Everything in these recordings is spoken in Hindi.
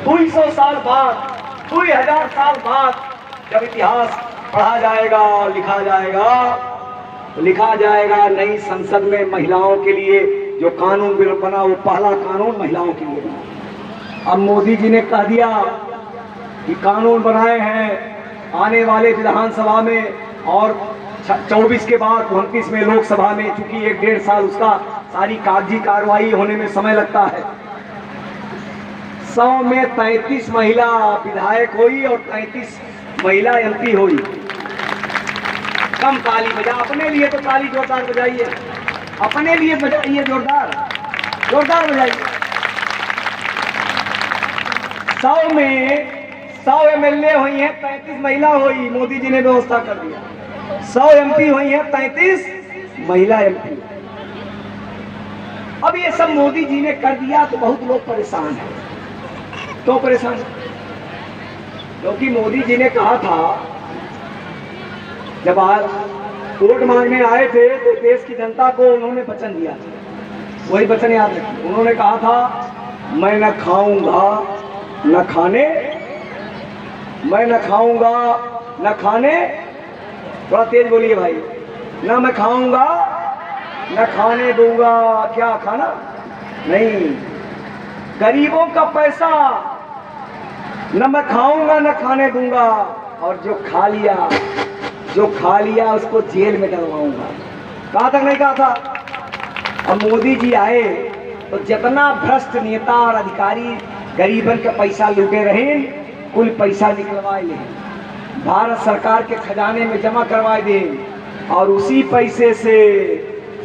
200 साल बाद, 2000 साल बाद जब इतिहास पढ़ा जाएगा, लिखा जाएगा, तो लिखा जाएगा नई संसद में महिलाओं के लिए जो कानून बिल बना वो पहला कानून महिलाओं के लिए बना। अब मोदी जी ने कह दिया कि कानून बनाए हैं, आने वाले विधानसभा में और 24 के बाद 29 में लोकसभा में, चूंकि 1-1.5 साल उसका सारी कागजी कार्रवाई होने में समय लगता है। 100 में 33 महिला विधायक हुई और 33 महिला MP हुई। कम ताली बजा, अपने लिए तो ताली जोरदार बजाइए, अपने लिए बजाइए, जोरदार जोरदार बजाइए। 100 में 100 MLA हुई हैं, 33 महिला हुई, मोदी जी ने व्यवस्था कर दिया। 100 MP हुई हैं, 33 महिला MP। अब ये सब मोदी जी ने कर दिया तो बहुत लोग परेशान हैं। क्यों परेशान? क्योंकि मोदी जी ने कहा था, जब आज वोट मांगने आए थे तो देश की जनता को उन्होंने वचन दिया था, वही वचन याद रखिए। उन्होंने कहा था, मैं न खाऊंगा न खाने, मैं न खाऊंगा न खाने, थोड़ा तेज बोलिए भाई, ना मैं खाऊंगा न खाने दूंगा। क्या खाना नहीं, गरीबों का पैसा न मैं खाऊंगा न खाने दूंगा, और जो खा लिया उसको जेल में डलवाऊंगा। कहा तक नहीं कहा था? अब मोदी जी आए तो जितना भ्रष्ट नेता और अधिकारी गरीबन का पैसा लूटे रहे, कुल पैसा निकलवाए ले, भारत सरकार के खजाने में जमा करवाए दे, और उसी पैसे से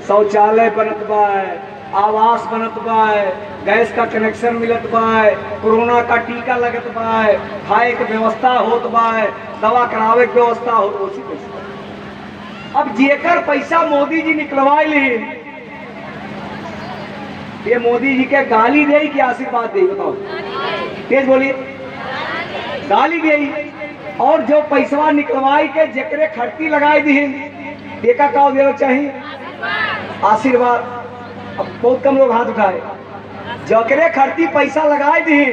शौचालय बनत बाय, आवास बनत बाय, गैस का कनेक्शन मिलत बाय, कोरोना का टीका लगत बाय, खाए के व्यवस्था होत बाय, दवा करावे के व्यवस्था हो, उसी पैसा। अब जेकर पैसा मोदी जी निकलवाए ले, ये मोदी जी के गाली दे कि आशीर्वाद दे? बताओ, तेज बोलिए। गाली दे। और जो पैसा निकलवाई के जेकरे खर्ची लगाई दी, देखा का देव चाहिए? आशीर्वाद। अब बहुत कम लोग हाथ उठाए। जकरे खर्ची पैसा लगाए दी,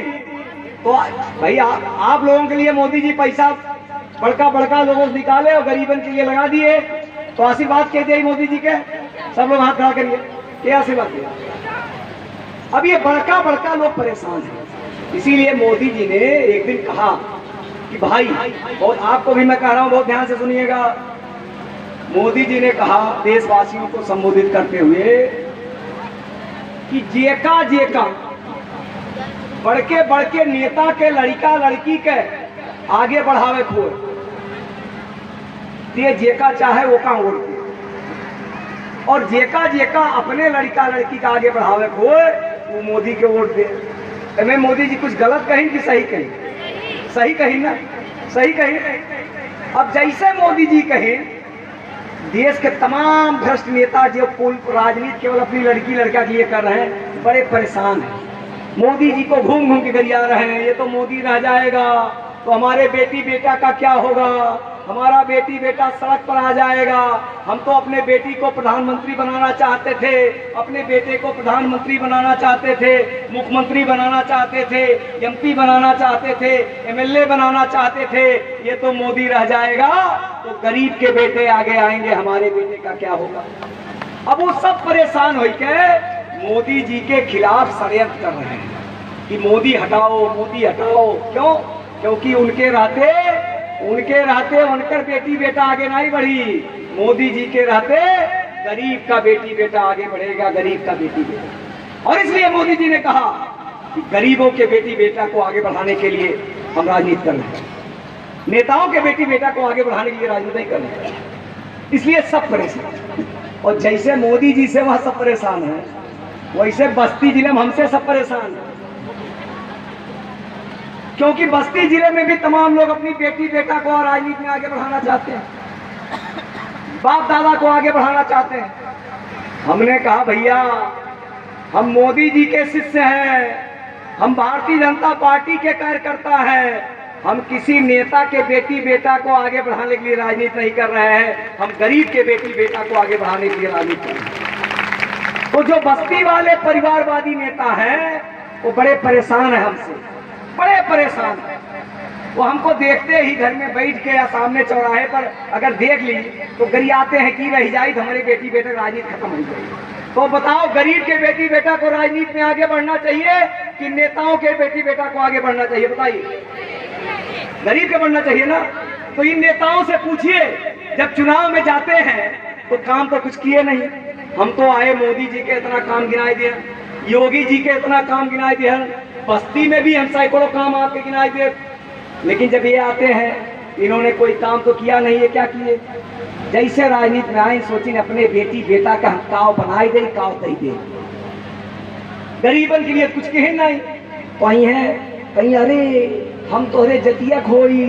तो भाई आप लोगों के लिए मोदी जी पैसा बड़का बड़का लोगों से निकाले और गरीबन के लिए लगा दिए, तो आशीर्वाद कह दिए मोदी जी के। सब लोग हाथ खड़ा करिए, क्या आशीर्वाद दिया? अब ये बड़का बड़का लोग परेशान हैं। इसीलिए मोदी जी ने एक दिन कहा कि भाई, बहुत आपको भी मैं कह रहा हूं, बहुत ध्यान से सुनिएगा। मोदी जी ने कहा देशवासियों को संबोधित करते हुए कि जेका जेका बड़के नेता के लड़का लड़की के आगे बढ़ावे खोए, ये जेका चाहे वो का वोट दे, और जेका जेका अपने लड़का लड़की का आगे बढ़ावे खोए वो मोदी के वोट दे। मैं मोदी जी कुछ गलत कहीं कि सही कहीं? सही कहीं ना, सही कहीं। अब जैसे मोदी जी कहें, देश के तमाम भ्रष्ट नेता जो कुल राजनीति केवल अपनी लड़की लड़का के लिए कर रहे हैं, बड़े परेशान हैं। मोदी जी को घूम घूम के गरिया रहे हैं, ये तो मोदी रह जाएगा तो हमारे बेटी बेटा का क्या होगा, हमारा बेटी बेटा सड़क पर आ जाएगा। हम तो अपने बेटी को प्रधानमंत्री बनाना चाहते थे, अपने बेटे को प्रधानमंत्री बनाना चाहते थे, मुख्यमंत्री बनाना चाहते थे, MP बनाना चाहते थे, MLA बनाना चाहते थे। ये तो मोदी रह जाएगा तो गरीब के बेटे आगे आएंगे, हमारे बेटे का क्या होगा? अब वो सब परेशान हो के मोदी जी के खिलाफ षड्यंत्र कर रहे हैं कि मोदी हटाओ, मोदी हटाओ। क्यों? क्योंकि उनके रहते उनकर बेटी बेटा आगे नहीं बढ़ी, मोदी जी के रहते गरीब का बेटी बेटा आगे बढ़ेगा, गरीब का बेटी बेटा। और इसलिए मोदी जी ने कहा कि गरीबों के बेटी बेटा को आगे बढ़ाने के लिए हम राजनीति कर रहे हैं, नेताओं के बेटी बेटा को आगे बढ़ाने के लिए राजनीति नहीं कर रहे हैं। इसलिए सब परेशान। और जैसे मोदी जी से वह सब परेशान है, वैसे बस्ती जिले में हमसे सब परेशान है। क्योंकि बस्ती जिले में भी तमाम लोग अपनी बेटी बेटा को राजनीति में आगे बढ़ाना चाहते हैं, बाप दादा को आगे बढ़ाना चाहते हैं। हमने कहा भैया, हम मोदी जी के शिष्य हैं, हम भारतीय जनता पार्टी के कार्यकर्ता हैं, हम किसी नेता के बेटी बेटा को आगे बढ़ाने के लिए राजनीति नहीं कर रहे हैं, हम गरीब के बेटी बेटा को आगे बढ़ाने के लिए राजनीति कर रहे हैं। तो जो बस्ती वाले परिवारवादी नेता हैं वो बड़े परेशान हैं हमसे। बड़े परेशान हैं। वो हमको देखते ही घर में बैठ के या सामने चौराहे पर अगर देख ली तो गरियाते हैं कि रह जाए हमारे बेटी बेटे राजनीति खत्म हो जाए। तो बताओ, गरीब के बेटी बेटा को राजनीति में आगे बढ़ना चाहिए कि नेताओं के बेटी बेटा को आगे बढ़ना चाहिए? बताइए। गरीब के बढ़ना चाहिए ना। तो इन नेताओं से पूछिए, जब चुनाव में जाते हैं तो काम तो कुछ किए नहीं। हम तो आए, मोदी जी के इतना काम गिनाए दिए, योगी जी के इतना काम गिनाए दिए, बस्ती में भी हम सैकड़ों काम आपके गिनाए दिए, लेकिन जब ये आते हैं इन्होंने कोई काम तो किया नहीं है। क्या किए? जैसे राजनीति में आए सोचिए अपने बेटी बेटा का काव बनाई दे, काव दई दे, गरीबन के लिए कुछ कहे नहीं। कहीं है कहीं, अरे हम तोहरे जतिया खोई,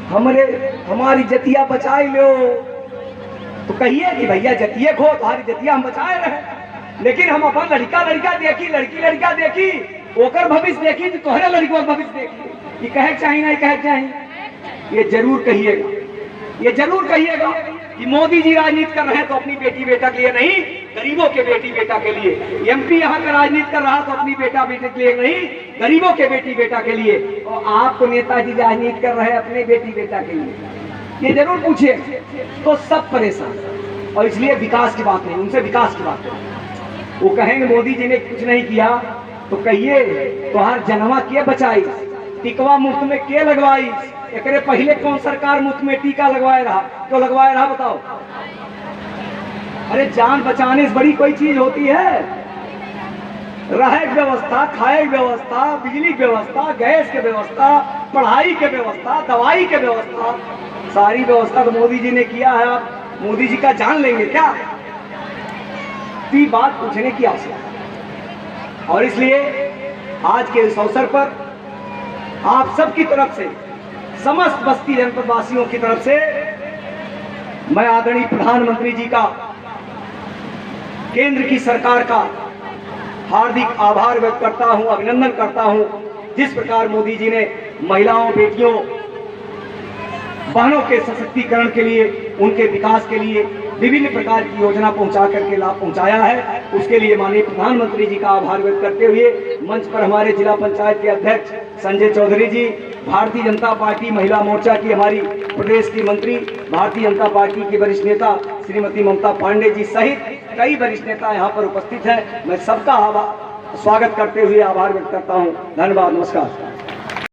हमारी जतिया बचाई लो। तो कहिए कि भैया जतिया खो, तुम्हारी जतिया हम बचाए रहे, लेकिन हम अपन लड़का देखी, लड़की लड़का देखी, ओकर भविष्य देखी, तो तोहरे लड़की भविष्य देखी। ये कहे चाहिए नहीं कहे चाहिए? ये जरूर कहिएगा, ये जरूर कहिएगा कि मोदी जी राजनीति कर रहे हैं तो अपनी बेटी बेटा के लिए नहीं, गरीबों के बेटी बेटा के लिए। एमपी यहाँ का राजनीति कर रहा तो अपनी बेटा बेटे के लिए नहीं, गरीबों के बेटी बेटा के लिए। और आपको नेताजी राजनीति कर रहे हैं अपने बेटी बेटा के लिए, ये जरूर पूछिए। तो सब परेशान, और इसलिए विकास की बात नहीं, उनसे विकास की बात नहीं। वो कहेंगे मोदी जी ने कुछ नहीं किया, तो कहिए तो हर जनवा के बचाई, टिकवा मुफ्त में के लगवाई, एकरे पहले कौन सरकार मुफ्त में टीका लगवाए रहा? क्यों लगवाए रहा बताओ? अरे जान बचाने से बड़ी कोई चीज होती है? रहे की व्यवस्था, खाए की व्यवस्था, बिजली की व्यवस्था, गैस की व्यवस्था, पढ़ाई की व्यवस्था, दवाई की व्यवस्था, सारी व्यवस्था तो मोदी जी ने किया है। आप मोदी जी का जान लेंगे क्या? बात पूछने की आवश्यकता। और इसलिए आज के इस अवसर पर आप सबकी तरफ से, समस्त बस्ती जनपद वासियों की तरफ से मैं आदरणीय प्रधानमंत्री जी का, केंद्र की सरकार का हार्दिक आभार व्यक्त करता हूं, अभिनंदन करता हूं। जिस प्रकार मोदी जी ने महिलाओं, बेटियों, बहनों के सशक्तिकरण के लिए, उनके विकास के लिए विभिन्न प्रकार की योजना पहुंचा करके लाभ पहुंचाया है, उसके लिए माननीय प्रधानमंत्री जी का आभार व्यक्त करते हुए मंच पर हमारे जिला पंचायत के अध्यक्ष संजय चौधरी जी, भारतीय जनता पार्टी महिला मोर्चा की हमारी प्रदेश की मंत्री, भारतीय जनता पार्टी की वरिष्ठ नेता श्रीमती ममता पांडे जी सहित कई वरिष्ठ नेता यहाँ पर उपस्थित हैं। मैं सबका स्वागत करते हुए आभार व्यक्त करता हूँ। धन्यवाद, नमस्कार।